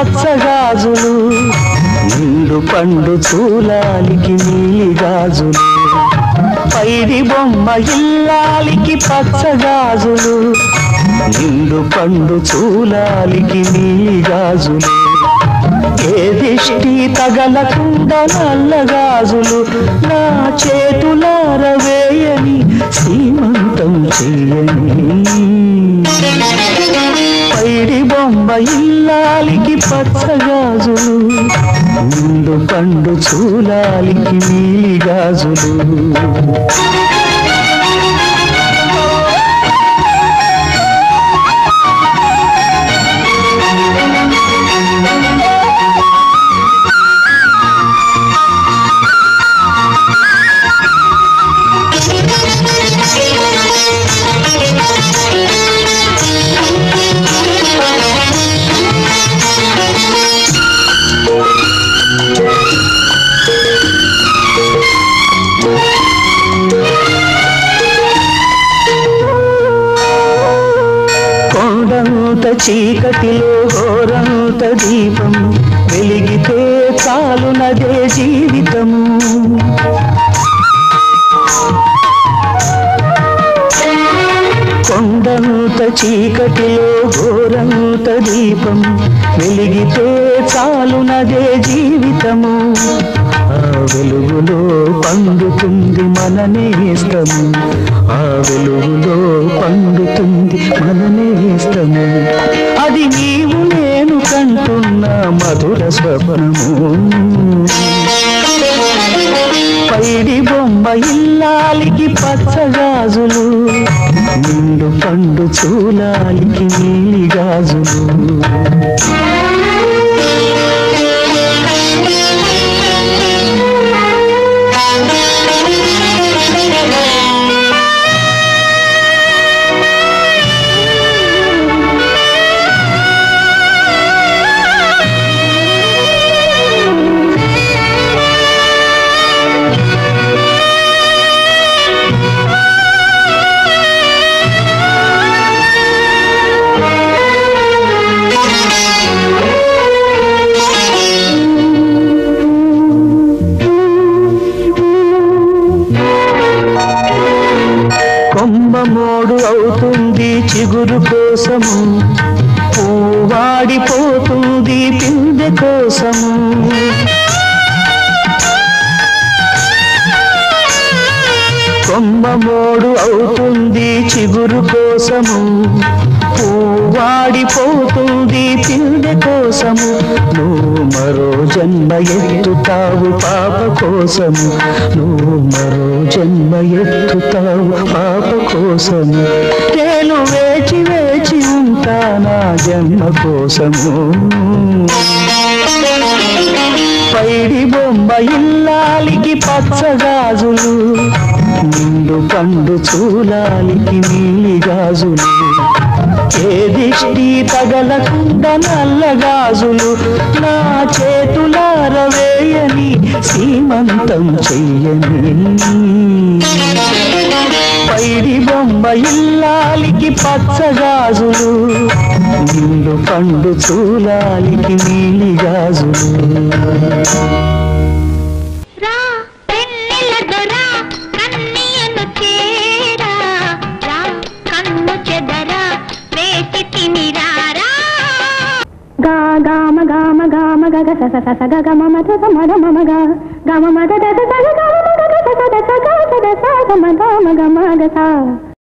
పచ్చగాజులు నిండు పండు చూలాలికి నీలి గాజులు పైడి బొమ్మ ఇల్లాలికి పచ్చగాజులు నిండు పండు చూలాలికి నీలి గాజులు ఏ దిష్టి తగలకుండా నల్లగాజులు నా చేతులార వేయని సీమంతం చెయ్యని పైడి బొమ్మ ఇల్లాలికి పచ్చగాజులు నిండు పండు చూలాలికి నీలి గాజులు చీకటిలో ఘోరంత దీపం వెలిగితే చాలునదే జీవితము కొండంత చీకటిలో ఘోరంత దీపం వెలిగితే చాలునదే జీవితము ఆ వెలుగులో పండుతుంది మన నేస్తము ఆ వెలుగులో పండుతుంది మన నేస్తము అది నీవు నేను కంటున్న మధుర స్వప్నము పైడి బొమ్మ ఇల్లాలికి పచ్చగాజులు నిండు పండు చూలాలికి నీలి గాజులు కొమ్మమోడు అవుతుంది చిగురు కోసము పూవాడిపోతుంది పిందె కోసము కొమ్మమోడు అవుతుంది చిగురు కోసము పూవాడిపోతుంది పిందె కోసము నువ్వు మరో జన్మ ఎత్తుతావు పాప కోసము నువ్వు మరో జన్మ ఎత్తుతావు పాప కోసము నేను వేచి వేచి ఉంటా నా జన్మ కోసము పైడి బొమ్మ ఇల్లాలికి పచ్చగాజులు నిండు పండు చూలాలికి నీలి గాజులు ఏ దిష్టి తగలకుండా నల్లగాజులు నా చేతులార వేయని సీమంతం చెయ్యని పైడి బొమ్మ ఇల్లాలికి పచ్చగాజులు నిండు పండు చూలాలికి నీలి గాజులు గామ గామ గామ గగ స స స గ మ మ ధ స మ ధ మ మ గ గ మ మ ధ ధ స గ గ మ గ స స ధ స గ స ధ స గ మ గ మ గ మ గ స